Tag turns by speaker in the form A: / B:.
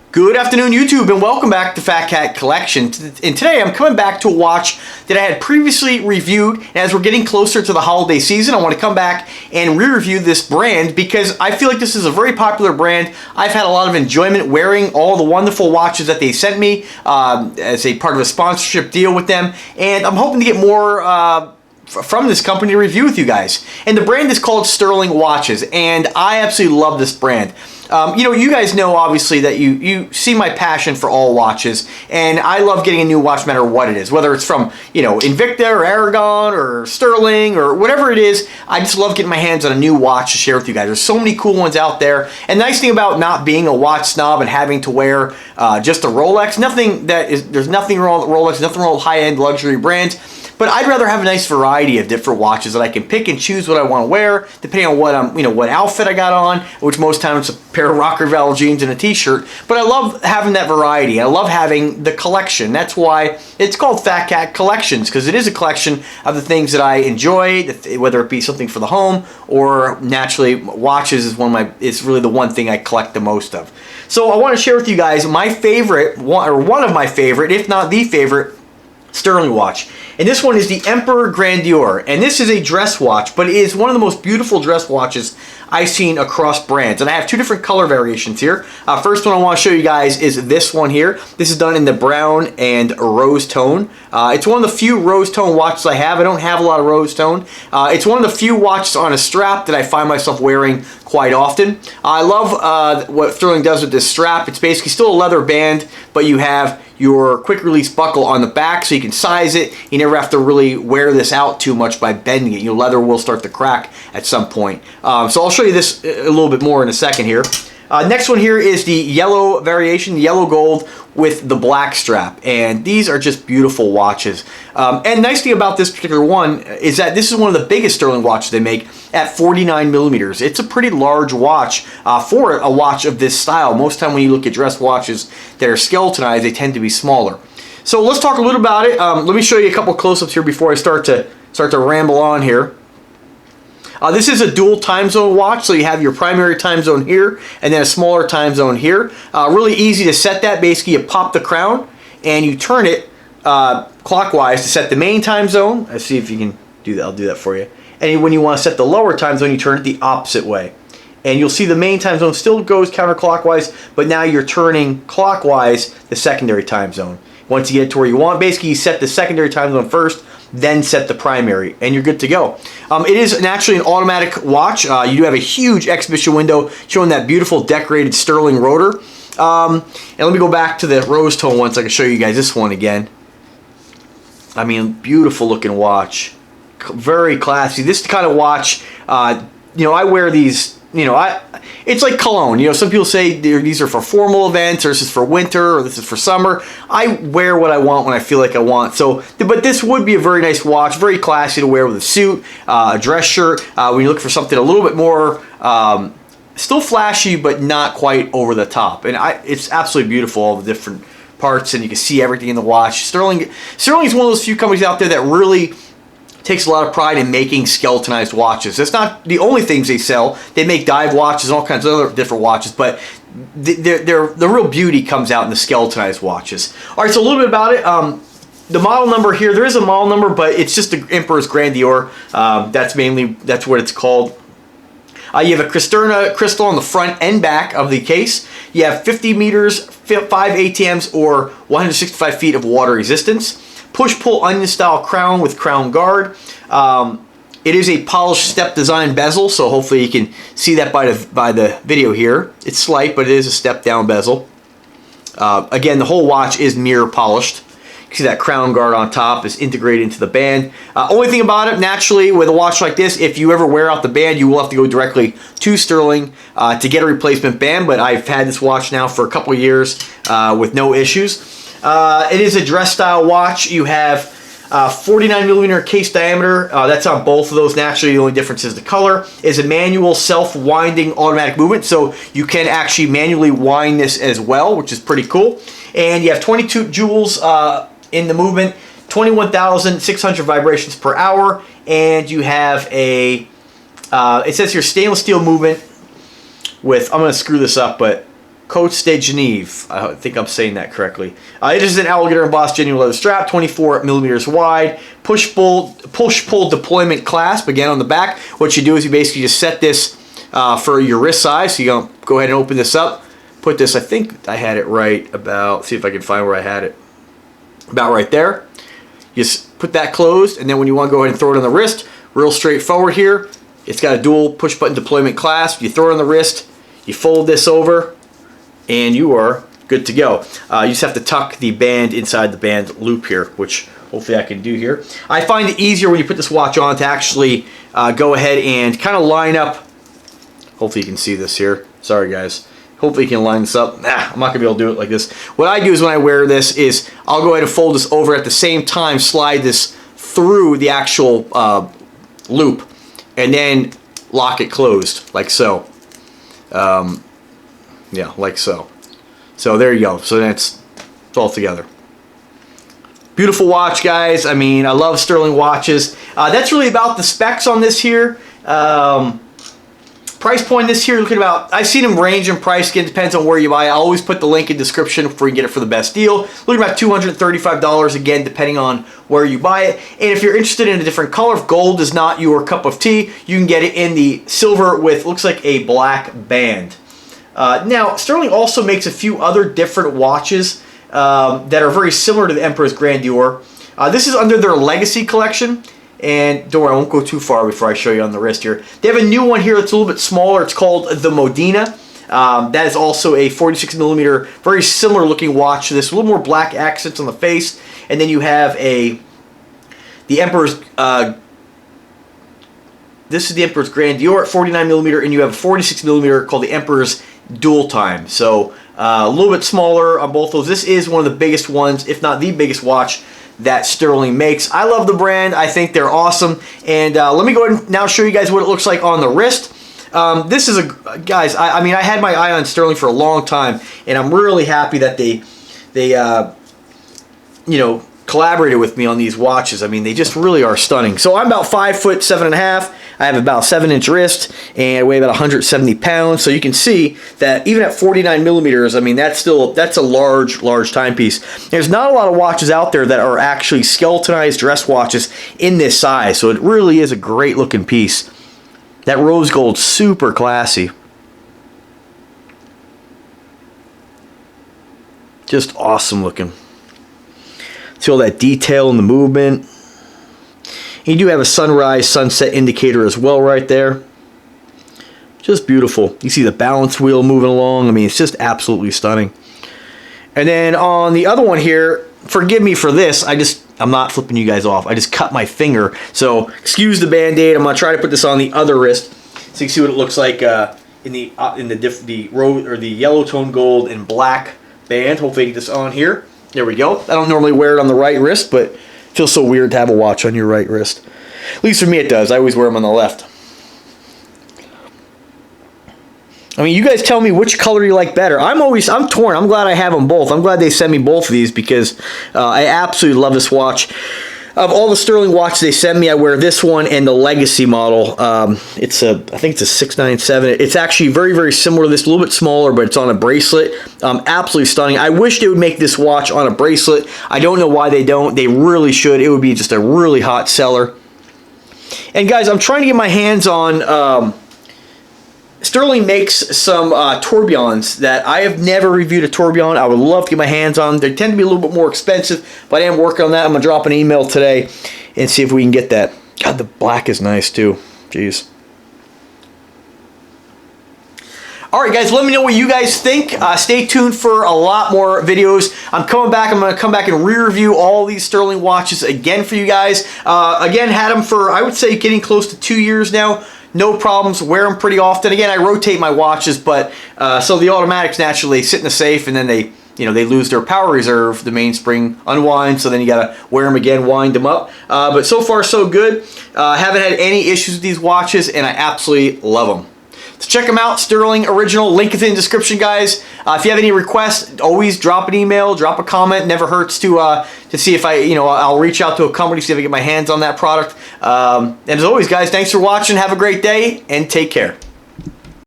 A: Good afternoon, YouTube, and welcome back to Fat Cat Collections. And today I'm coming back to a watch that I had previously reviewed. And as we're getting closer to the holiday season, I want to come back and re-review this brand because I feel like this is a very popular brand. I've had a lot of enjoyment wearing all the wonderful watches that they sent me as a part of a sponsorship deal with them. And I'm hoping to get more from this company to review with you guys. And the brand is called Stuhrling watches, and I absolutely love this brand. You guys know obviously that you see my passion for all watches, and I love getting a new watch no matter what it is, whether it's from Invicta or Aragon or Stuhrling or whatever it is. I just love getting my hands on a new watch to share with you guys. There's so many cool ones out there, and the nice thing about not being a watch snob and having to wear just a Rolex, there's nothing wrong with Rolex, nothing wrong with high-end luxury brands. But I'd rather have a nice variety of different watches that I can pick and choose what I want to wear, depending on what outfit I got on, which most times it's a pair of Rocker Valve jeans and a t-shirt. But I love having that variety. I love having the collection. That's why it's called Fat Cat Collections, because it is a collection of the things that I enjoy, whether it be something for the home or naturally watches is really the one thing I collect the most of. So I want to share with you guys my favorite, or one of my favorite, if not the favorite, Stuhrling watch. And this one is the Emperor Grandeur. And this is a dress watch, but it is one of the most beautiful dress watches I've seen across brands. And I have two different color variations here. First one I want to show you guys is this one here. This is done in the brown and rose tone. It's one of the few rose tone watches I have. I don't have a lot of rose tone. It's one of the few watches on a strap that I find myself wearing quite often. I love what Stuhrling does with this strap. It's basically still a leather band, but you have your quick release buckle on the back so you can size it. You never have to really wear this out too much by bending it. Your leather will start to crack at some point. So I'll show you this a little bit more in a second here. Next one here is the yellow variation, yellow gold with the black strap, and these are just beautiful watches. And nice thing about this particular one is that this is one of the biggest Stuhrling watches they make at 49 millimeters. It's a pretty large watch for a watch of this style. Most time when you look at dress watches that are skeletonized, they tend to be smaller. So let's talk a little about it. Let me show you a couple close-ups here before I start to ramble on here. This is a dual time zone watch, so you have your primary time zone here and then a smaller time zone here. Really easy to set that. Basically, you pop the crown and you turn it clockwise to set the main time zone. Let's see if you can do that. I'll do that for you. And when you want to set the lower time zone, you turn it the opposite way. And you'll see the main time zone still goes counterclockwise, but now you're turning clockwise the secondary time zone. Once you get to where you want, basically you set the secondary time zone first, then set the primary, and you're good to go. It is naturally an automatic watch. You do have a huge exhibition window showing that beautiful decorated Stuhrling rotor. And let me go back to the rose tone one so I can show you guys this one again. I mean, beautiful looking watch. Very classy. This kind of watch, I wear these. It's like cologne. Some people say these are for formal events, or this is for winter, or this is for summer. I wear what I want when I feel like I want. But this would be a very nice watch, very classy to wear with a suit, a dress shirt. When you look for something a little bit more, still flashy, but not quite over the top. And it's absolutely beautiful, all the different parts, and you can see everything in the watch. Stuhrling is one of those few companies out there that really takes a lot of pride in making skeletonized watches. That's not the only things they sell. They make dive watches and all kinds of other different watches, but the real beauty comes out in the skeletonized watches. All right, so a little bit about it. The model number here, there is a model number, but it's just the Emperor's Grandeur. That's what it's called. You have a Cristerna crystal on the front and back of the case. You have 50 meters, 5 ATMs, or 165 feet of water resistance. Push-pull onion-style crown with crown guard. It is a polished step design bezel, so hopefully you can see that by the video here. It's slight, but it is a step-down bezel. Again, the whole watch is mirror polished. You can see that crown guard on top is integrated into the band. Only thing about it, naturally, with a watch like this, if you ever wear out the band, you will have to go directly to Stuhrling to get a replacement band, but I've had this watch now for a couple of years with no issues. It is a dress style watch. You have 49 millimeter case diameter. That's on both of those. Naturally, the only difference is the color. Is a manual self-winding automatic movement, so you can actually manually wind this as well, which is pretty cool. And you have 22 joules in the movement, 21,600 vibrations per hour, and you have it says here stainless steel movement with, I'm going to screw this up, but Côte de Genève. I think I'm saying that correctly. It is an alligator embossed genuine leather strap, 24 millimeters wide, push-pull deployment clasp. Again, on the back, what you do is you basically just set this for your wrist size. So you're going to go ahead and open this up. Put this, I think I had it right about, see if I can find where I had it. About right there. You just put that closed, and then when you want to go ahead and throw it on the wrist, real straightforward here. It's got a dual push-button deployment clasp. You throw it on the wrist, you fold this over, and you are good to go. You just have to tuck the band inside the band loop here, which hopefully I can do here. I find it easier when you put this watch on to actually go ahead and kind of line up. Hopefully you can see this here. Sorry guys. Hopefully you can line this up. Nah, I'm not gonna be able to do it like this. What I do is when I wear this is I'll go ahead and fold this over at the same time, slide this through the actual loop, and then lock it closed like so. Yeah, like so. So there you go. So that's it's all together. Beautiful watch, guys. I mean, I love Stuhrling watches. That's really about the specs on this here. Price point this here, looking about, I've seen them range in price. Again, depends on where you buy. I always put the link in the description where you can get it for the best deal. Looking about $235 again, depending on where you buy it. And if you're interested in a different color, if gold is not your cup of tea, you can get it in the silver with, looks like a black band. Now, Stuhrling also makes a few other different watches that are very similar to the Emperor's Grandeur. This is under their Legacy collection. And don't worry, I won't go too far before I show you on the wrist here. They have a new one here that's a little bit smaller. It's called the Modena. That is also a 46 millimeter, very similar looking watch to this. A little more black accents on the face. And then you have the Emperor's, this is the Emperor's Grandeur at 49 millimeter, and you have a 46 millimeter called the Emperor's Dual Time. So a little bit smaller on both those. This is one of the biggest ones, if not the biggest watch that Stuhrling makes. I love the brand. I think they're awesome. And let me go ahead and now show you guys what it looks like on the wrist. This is a, guys, I mean, I had my eye on Stuhrling for a long time, and I'm really happy that they you know, collaborated with me on these watches. I mean, they just really are stunning. So I'm about 5'7.5". I have about 7-inch wrist, and I weigh about 170 pounds. So you can see that even at 49 millimeters, I mean, that's a large timepiece. There's not a lot of watches out there that are actually skeletonized dress watches in this size. So it really is a great looking piece. That rose gold, super classy. Just awesome looking. See all that detail in the movement. You do have a sunrise, sunset indicator as well right there. Just beautiful. You see the balance wheel moving along. I mean, it's just absolutely stunning. And then on the other one here, forgive me for this. I'm not flipping you guys off. I just cut my finger. So excuse the Band-Aid. I'm gonna try to put this on the other wrist so you can see what it looks like in the yellow tone gold and black band. Hopefully I get this on here. There we go. I don't normally wear it on the right wrist, but it feels so weird to have a watch on your right wrist. At least for me it does. I always wear them on the left. I mean, you guys tell me which color you like better. I'm torn. I'm glad I have them both. I'm glad they sent me both of these because I absolutely love this watch. Of all the Stuhrling watches they send me, I wear this one and the Legacy model. I think it's a 697. It's actually very similar to this, a little bit smaller, but it's on a bracelet. Absolutely stunning. I wish they would make this watch on a bracelet. I don't know why they don't. They really should. It would be just a really hot seller. And guys, I'm trying to get my hands on... Stuhrling makes some tourbillons that I have never reviewed a tourbillon. I would love to get my hands on. They tend to be a little bit more expensive, but I am working on that. I'm going to drop an email today and see if we can get that. God, the black is nice too. Jeez. Alright guys, let me know what you guys think. Stay tuned for a lot more videos. I'm coming back. I'm going to come back and re-review all these Stuhrling watches again for you guys. Again, had them for, I would say, getting close to 2 years now. No problems, wear them pretty often. Again, I rotate my watches, but so the automatics naturally sit in the safe, and then they lose their power reserve. The mainspring unwinds, so then you gotta wear them again, wind them up. But so far so good. Haven't had any issues with these watches, and I absolutely love them. So check them out, Stuhrling Original. Link is in the description, guys. If you have any requests, always drop an email, drop a comment. Never hurts to see if I'll reach out to a company, see if I get my hands on that product. And as always, guys, thanks for watching. Have a great day, and take care.